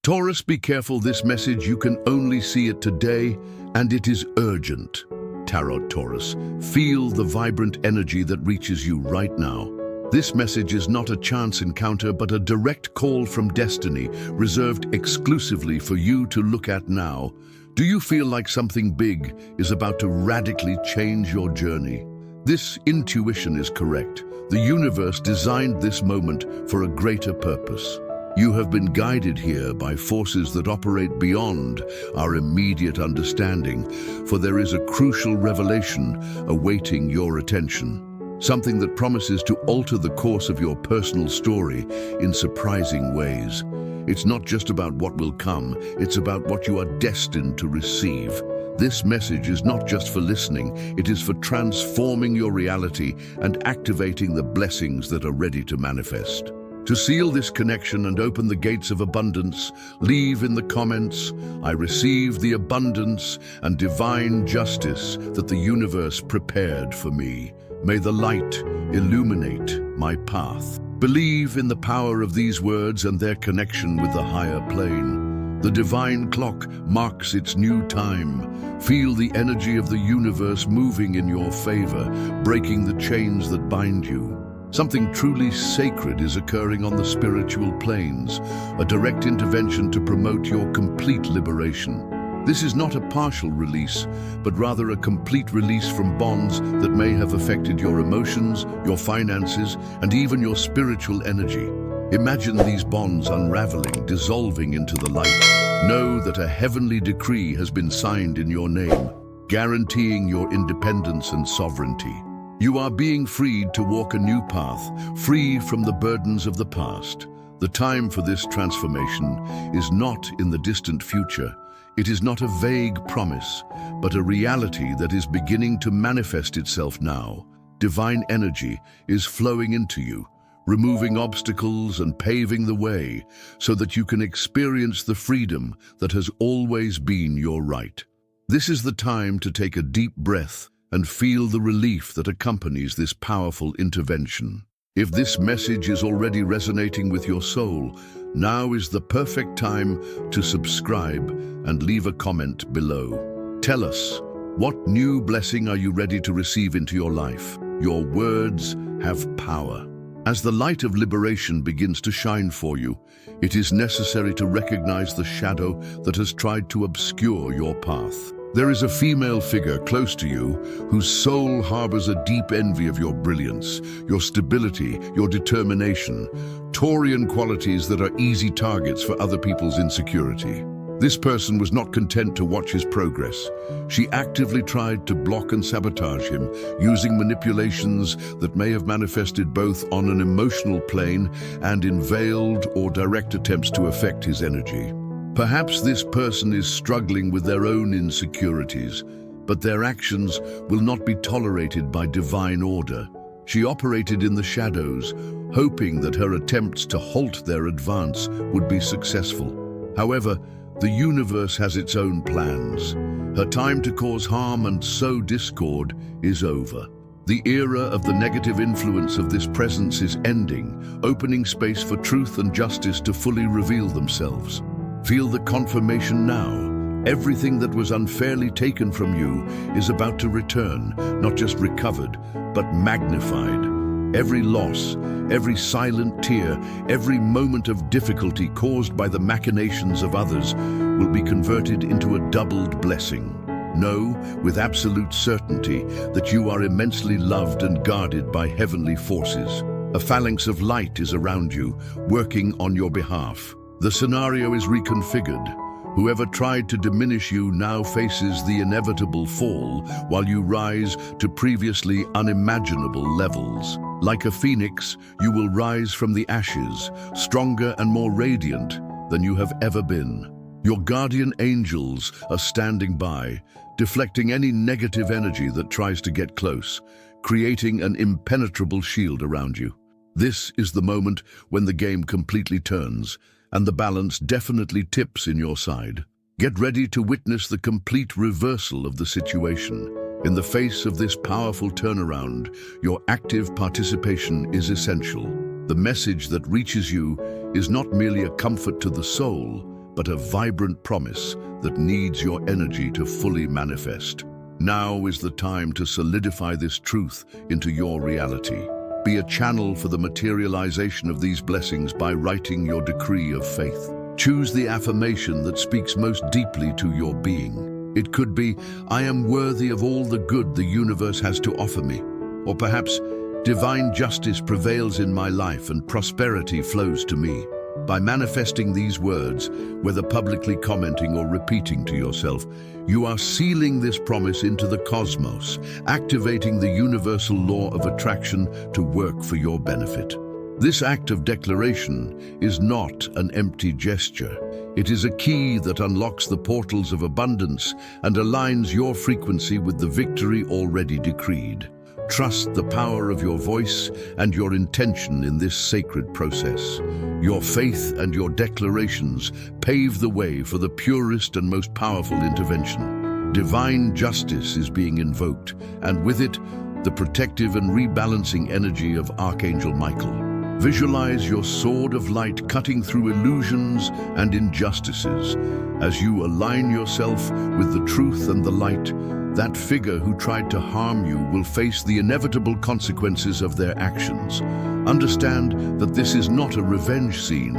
Taurus, be careful. This message, you can only see it today, and it is urgent. Tarot Taurus, feel the vibrant energy that reaches you right now. This message is not a chance encounter, but a direct call from destiny, reserved exclusively for you to look at now. Do you feel like something big is about to radically change your journey? This intuition is correct. The universe designed this moment for a greater purpose. You have been guided here by forces that operate beyond our immediate understanding, for there is a crucial revelation awaiting your attention. Something that promises to alter the course of your personal story in surprising ways. It's not just about what will come, it's about what you are destined to receive. This message is not just for listening, it is for transforming your reality and activating the blessings that are ready to manifest. To seal this connection and open the gates of abundance, leave in the comments, "I receive the abundance and divine justice that the universe prepared for me. May the light illuminate my path." Believe in the power of these words and their connection with the higher plane. The divine clock marks its new time. Feel the energy of the universe moving in your favor, breaking the chains that bind you. Something truly sacred is occurring on the spiritual planes, a direct intervention to promote your complete liberation. This is not a partial release, but rather a complete release from bonds that may have affected your emotions, your finances, and even your spiritual energy. Imagine these bonds unraveling, dissolving into the light. Know that a heavenly decree has been signed in your name, guaranteeing your independence and sovereignty. You are being freed to walk a new path, free from the burdens of the past. The time for this transformation is not in the distant future. It is not a vague promise, but a reality that is beginning to manifest itself now. Divine energy is flowing into you, removing obstacles and paving the way so that you can experience the freedom that has always been your right. This is the time to take a deep breath and feel the relief that accompanies this powerful intervention. If this message is already resonating with your soul, now is the perfect time to subscribe and leave a comment below. Tell us, what new blessing are you ready to receive into your life? Your words have power. As the light of liberation begins to shine for you, it is necessary to recognize the shadow that has tried to obscure your path. There is a female figure close to you whose soul harbors a deep envy of your brilliance, your stability, your determination, Taurian qualities that are easy targets for other people's insecurity. This person was not content to watch his progress. She actively tried to block and sabotage him, using manipulations that may have manifested both on an emotional plane and in veiled or direct attempts to affect his energy. Perhaps this person is struggling with their own insecurities, but their actions will not be tolerated by divine order. She operated in the shadows, hoping that her attempts to halt their advance would be successful. However, the universe has its own plans. Her time to cause harm and sow discord is over. The era of the negative influence of this presence is ending, opening space for truth and justice to fully reveal themselves. Feel the confirmation now. Everything that was unfairly taken from you is about to return, not just recovered, but magnified. Every loss, every silent tear, every moment of difficulty caused by the machinations of others will be converted into a doubled blessing. Know with absolute certainty that you are immensely loved and guarded by heavenly forces. A phalanx of light is around you, working on your behalf. The scenario is reconfigured. Whoever tried to diminish you now faces the inevitable fall, while you rise to previously unimaginable levels. Like a phoenix, you will rise from the ashes, stronger and more radiant than you have ever been. Your guardian angels are standing by, deflecting any negative energy that tries to get close, creating an impenetrable shield around you. This is the moment when the game completely turns, and the balance definitely tips in your side. Get ready to witness the complete reversal of the situation. In the face of this powerful turnaround, your active participation is essential. The message that reaches you is not merely a comfort to the soul, but a vibrant promise that needs your energy to fully manifest. Now is the time to solidify this truth into your reality. Be a channel for the materialization of these blessings by writing your decree of faith. Choose the affirmation that speaks most deeply to your being. It could be, I am worthy of all the good the universe has to offer me. Or perhaps, divine justice prevails in my life and prosperity flows to me. By manifesting these words, whether publicly commenting or repeating to yourself, you are sealing this promise into the cosmos, activating the universal law of attraction to work for your benefit. This act of declaration is not an empty gesture. It is a key that unlocks the portals of abundance and aligns your frequency with the victory already decreed. Trust the power of your voice and your intention in this sacred process. Your faith and your declarations pave the way for the purest and most powerful intervention. Divine justice is being invoked, and with it, the protective and rebalancing energy of Archangel Michael. Visualize your sword of light cutting through illusions and injustices. As you align yourself with the truth and the light, that figure who tried to harm you will face the inevitable consequences of their actions. Understand that this is not a revenge scene,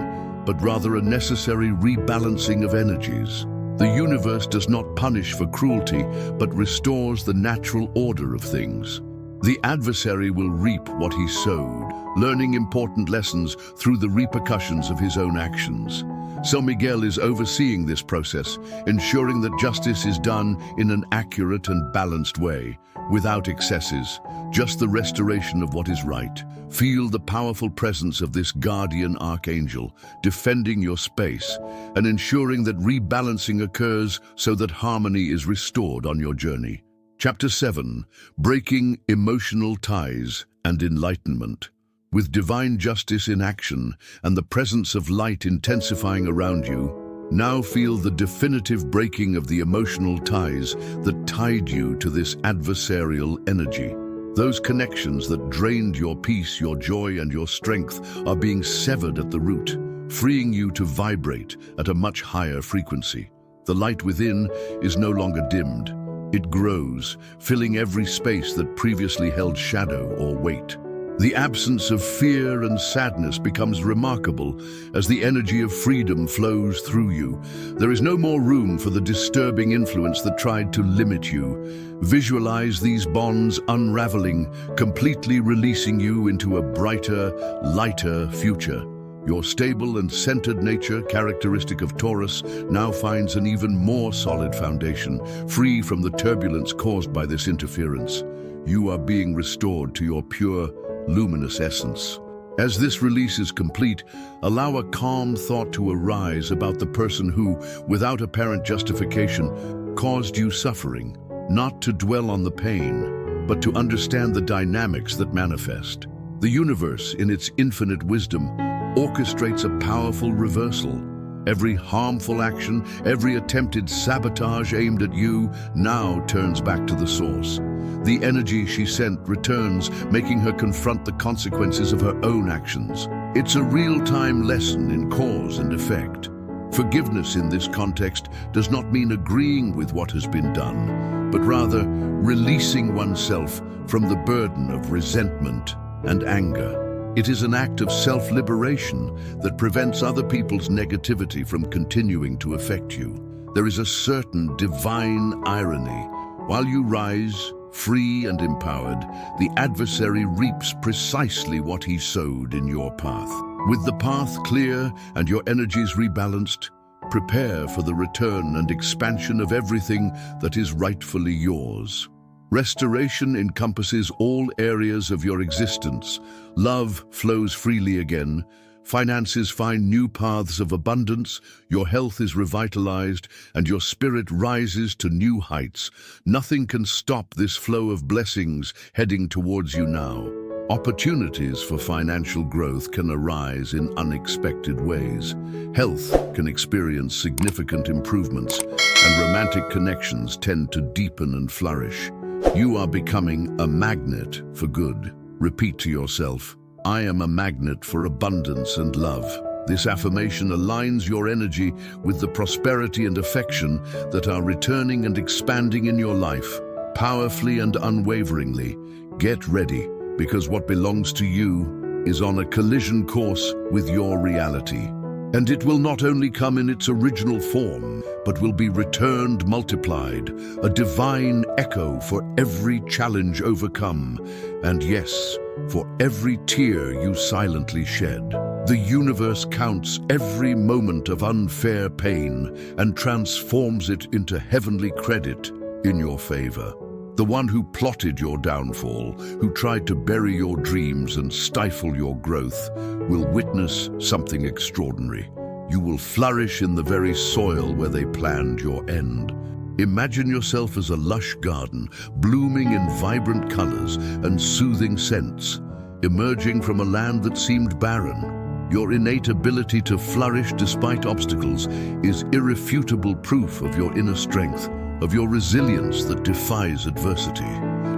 but rather a necessary rebalancing of energies. The universe does not punish for cruelty, but restores the natural order of things. The adversary will reap what he sowed, learning important lessons through the repercussions of his own actions. San Miguel is overseeing this process, ensuring that justice is done in an accurate and balanced way, without excesses, just the restoration of what is right. Feel the powerful presence of this guardian archangel, defending your space and ensuring that rebalancing occurs so that harmony is restored on your journey. Chapter 7. Breaking Emotional Ties and Enlightenment. With divine justice in action and the presence of light intensifying around you, now feel the definitive breaking of the emotional ties that tied you to this adversarial energy. Those connections that drained your peace, your joy, and your strength are being severed at the root, freeing you to vibrate at a much higher frequency. The light within is no longer dimmed. It grows, filling every space that previously held shadow or weight. The absence of fear and sadness becomes remarkable as the energy of freedom flows through you. There is no more room for the disturbing influence that tried to limit you. Visualize these bonds unraveling, completely releasing you into a brighter, lighter future. Your stable and centered nature, characteristic of Taurus, now finds an even more solid foundation, free from the turbulence caused by this interference. You are being restored to your pure, luminous essence. As this release is complete, allow a calm thought to arise about the person who, without apparent justification, caused you suffering, not to dwell on the pain, but to understand the dynamics that manifest. The universe, in its infinite wisdom, orchestrates a powerful reversal. Every harmful action, every attempted sabotage aimed at you now turns back to the source. The energy she sent returns, making her confront the consequences of her own actions. It's a real-time lesson in cause and effect. Forgiveness in this context does not mean agreeing with what has been done, but rather releasing oneself from the burden of resentment and anger. It is an act of self-liberation that prevents other people's negativity from continuing to affect you. There is a certain divine irony. While you rise, free and empowered, the adversary reaps precisely what he sowed in your path. With the path clear and your energies rebalanced, prepare for the return and expansion of everything that is rightfully yours. Restoration encompasses all areas of your existence. Love flows freely again. Finances find new paths of abundance. Your health is revitalized, and your spirit rises to new heights. Nothing can stop this flow of blessings heading towards you now. Opportunities for financial growth can arise in unexpected ways. Health can experience significant improvements, and romantic connections tend to deepen and flourish. You are becoming a magnet for good. Repeat to yourself, I am a magnet for abundance and love. This affirmation aligns your energy with the prosperity and affection that are returning and expanding in your life, powerfully and unwaveringly. Get ready, because what belongs to you is on a collision course with your reality. And it will not only come in its original form, but will be returned multiplied, a divine echo for every challenge overcome, and yes, for every tear you silently shed. The universe counts every moment of unfair pain and transforms it into heavenly credit in your favor. The one who plotted your downfall, who tried to bury your dreams and stifle your growth, will witness something extraordinary. You will flourish in the very soil where they planned your end. Imagine yourself as a lush garden, blooming in vibrant colors and soothing scents, emerging from a land that seemed barren. Your innate ability to flourish despite obstacles is irrefutable proof of your inner strength, of your resilience that defies adversity.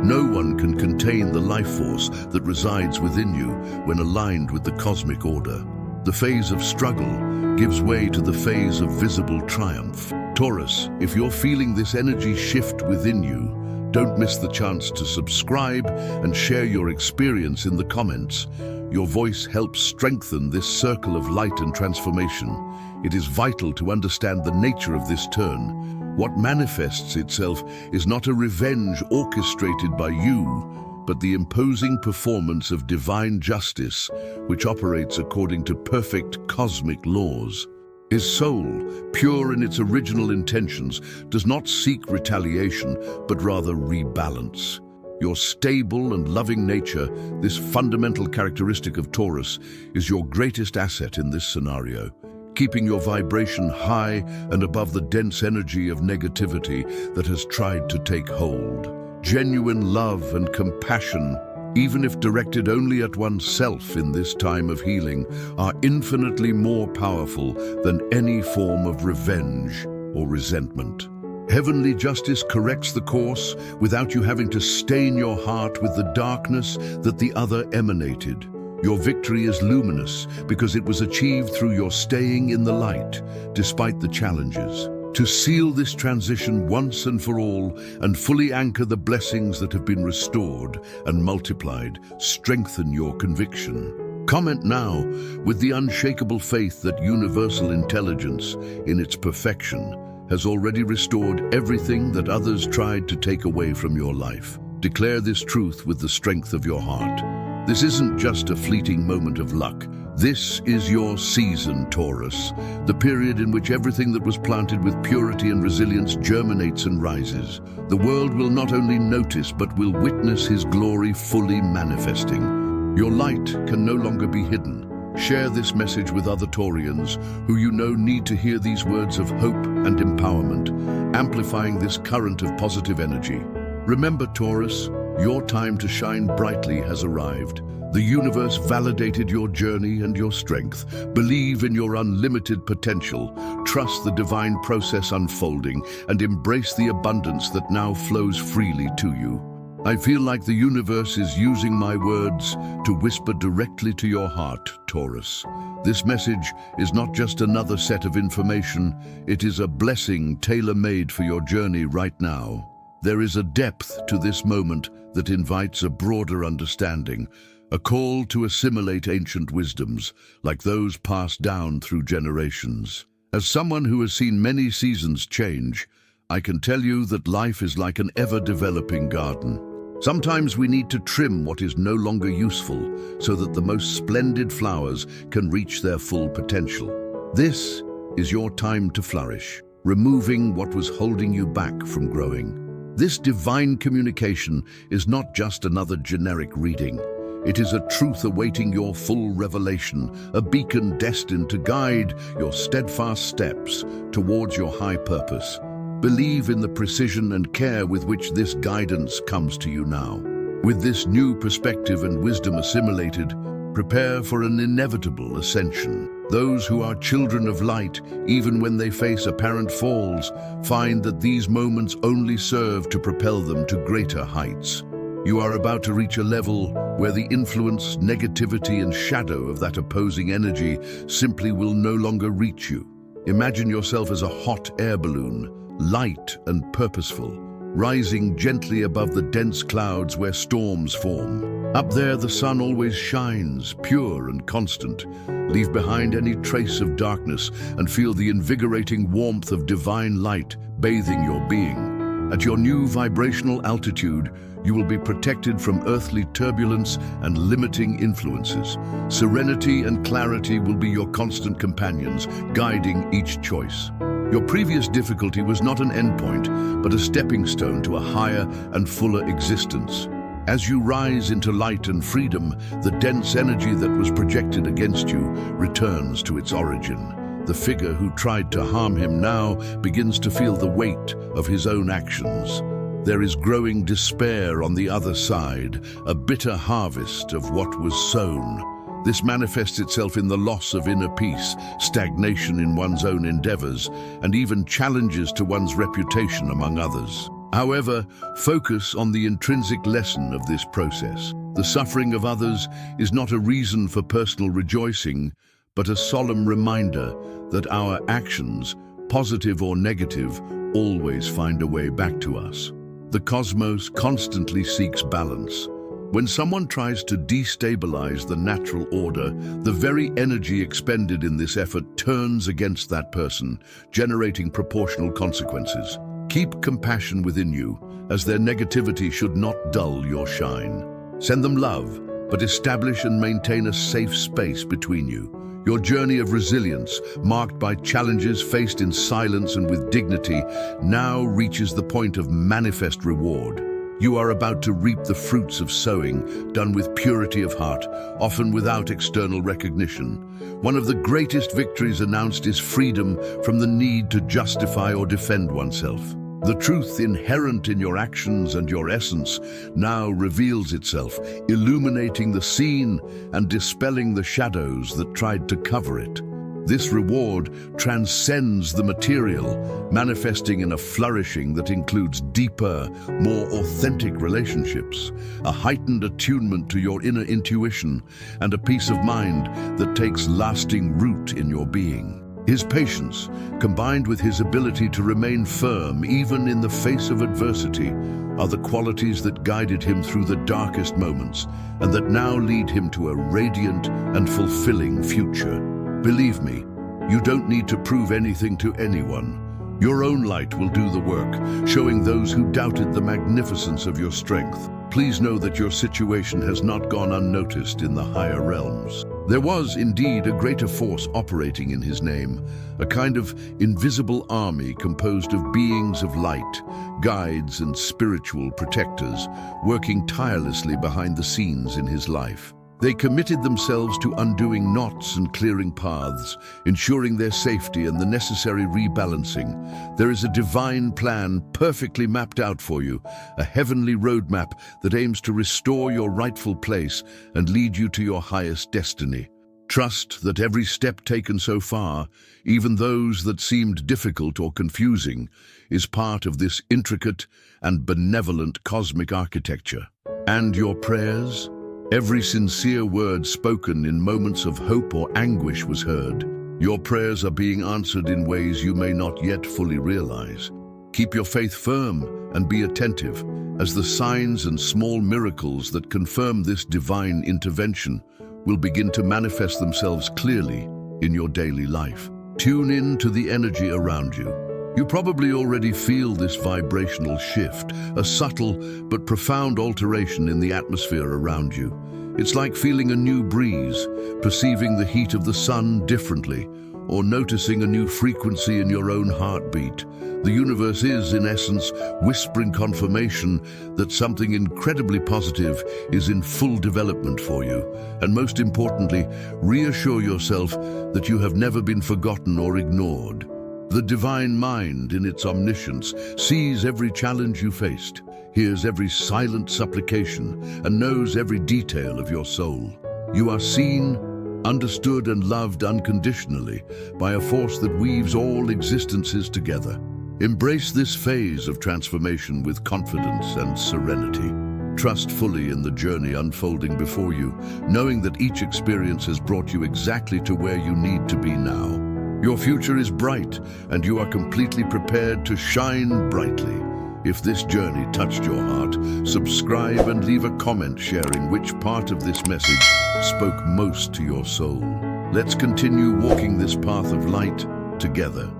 No one can contain the life force that resides within you when aligned with the cosmic order. The phase of struggle gives way to the phase of visible triumph. Taurus, if you're feeling this energy shift within you, don't miss the chance to subscribe and share your experience in the comments. Your voice helps strengthen this circle of light and transformation. It is vital to understand the nature of this turn. What manifests itself is not a revenge orchestrated by you, but the imposing performance of divine justice, which operates according to perfect cosmic laws. His soul, pure in its original intentions, does not seek retaliation, but rather rebalance. Your stable and loving nature, this fundamental characteristic of Taurus, is your greatest asset in this scenario, keeping your vibration high and above the dense energy of negativity that has tried to take hold. Genuine love and compassion, even if directed only at oneself in this time of healing, are infinitely more powerful than any form of revenge or resentment. Heavenly justice corrects the course without you having to stain your heart with the darkness that the other emanated. Your victory is luminous because it was achieved through your staying in the light, despite the challenges. To seal this transition once and for all and fully anchor the blessings that have been restored and multiplied, strengthen your conviction. Comment now with the unshakable faith that universal intelligence, in its perfection, has already restored everything that others tried to take away from your life. Declare this truth with the strength of your heart. This isn't just a fleeting moment of luck. This is your season, Taurus, the period in which everything that was planted with purity and resilience germinates and rises. The world will not only notice, but will witness his glory fully manifesting. Your light can no longer be hidden. Share this message with other Taurians who you know need to hear these words of hope and empowerment, amplifying this current of positive energy. Remember, Taurus, your time to shine brightly has arrived. The universe validated your journey and your strength. Believe in your unlimited potential. Trust the divine process unfolding and embrace the abundance that now flows freely to you. I feel like the universe is using my words to whisper directly to your heart, Taurus. This message is not just another set of information. It is a blessing tailor-made for your journey right now. There is a depth to this moment that invites a broader understanding, a call to assimilate ancient wisdoms, like those passed down through generations. As someone who has seen many seasons change, I can tell you that life is like an ever-developing garden. Sometimes we need to trim what is no longer useful so that the most splendid flowers can reach their full potential. This is your time to flourish, removing what was holding you back from growing. This divine communication is not just another generic reading. It is a truth awaiting your full revelation, a beacon destined to guide your steadfast steps towards your high purpose. Believe in the precision and care with which this guidance comes to you now. With this new perspective and wisdom assimilated, prepare for an inevitable ascension. Those who are children of light, even when they face apparent falls, find that these moments only serve to propel them to greater heights. You are about to reach a level where the influence, negativity, and shadow of that opposing energy simply will no longer reach you. Imagine yourself as a hot air balloon, light and purposeful, rising gently above the dense clouds where storms form. Up there, the sun always shines, pure and constant. Leave behind any trace of darkness and feel the invigorating warmth of divine light bathing your being. At your new vibrational altitude, you will be protected from earthly turbulence and limiting influences. Serenity and clarity will be your constant companions, guiding each choice. Your previous difficulty was not an endpoint, but a stepping stone to a higher and fuller existence. As you rise into light and freedom, the dense energy that was projected against you returns to its origin. The figure who tried to harm him now begins to feel the weight of his own actions. There is growing despair on the other side, a bitter harvest of what was sown. This manifests itself in the loss of inner peace, stagnation in one's own endeavors, and even challenges to one's reputation among others. However, focus on the intrinsic lesson of this process. The suffering of others is not a reason for personal rejoicing, but a solemn reminder that our actions, positive or negative, always find a way back to us. The cosmos constantly seeks balance. When someone tries to destabilize the natural order, the very energy expended in this effort turns against that person, generating proportional consequences. Keep compassion within you, as their negativity should not dull your shine. Send them love, but establish and maintain a safe space between you. Your journey of resilience, marked by challenges faced in silence and with dignity, now reaches the point of manifest reward. You are about to reap the fruits of sowing, done with purity of heart, often without external recognition. One of the greatest victories announced is freedom from the need to justify or defend oneself. The truth inherent in your actions and your essence now reveals itself, illuminating the scene and dispelling the shadows that tried to cover it. This reward transcends the material, manifesting in a flourishing that includes deeper, more authentic relationships, a heightened attunement to your inner intuition, and a peace of mind that takes lasting root in your being. His patience, combined with his ability to remain firm even in the face of adversity, are the qualities that guided him through the darkest moments and that now lead him to a radiant and fulfilling future. Believe me, you don't need to prove anything to anyone. Your own light will do the work, showing those who doubted the magnificence of your strength. Please know that your situation has not gone unnoticed in the higher realms. There was indeed a greater force operating in his name, a kind of invisible army composed of beings of light, guides and spiritual protectors, working tirelessly behind the scenes in his life. They committed themselves to undoing knots and clearing paths, ensuring their safety and the necessary rebalancing. There is a divine plan perfectly mapped out for you, a heavenly roadmap that aims to restore your rightful place and lead you to your highest destiny. Trust that every step taken so far, even those that seemed difficult or confusing, is part of this intricate and benevolent cosmic architecture. And your prayers? Every sincere word spoken in moments of hope or anguish was heard. Your prayers are being answered in ways you may not yet fully realize. Keep your faith firm and be attentive, as the signs and small miracles that confirm this divine intervention will begin to manifest themselves clearly in your daily life. Tune in to the energy around you. You probably already feel this vibrational shift, a subtle but profound alteration in the atmosphere around you. It's like feeling a new breeze, perceiving the heat of the sun differently, or noticing a new frequency in your own heartbeat. The universe is, in essence, whispering confirmation that something incredibly positive is in full development for you. And most importantly, reassure yourself that you have never been forgotten or ignored. The divine mind, in its omniscience, sees every challenge you faced, hears every silent supplication, and knows every detail of your soul. You are seen, understood, and loved unconditionally by a force that weaves all existences together. Embrace this phase of transformation with confidence and serenity. Trust fully in the journey unfolding before you, knowing that each experience has brought you exactly to where you need to be now. Your future is bright, and you are completely prepared to shine brightly. If this journey touched your heart, subscribe and leave a comment sharing which part of this message spoke most to your soul. Let's continue walking this path of light together.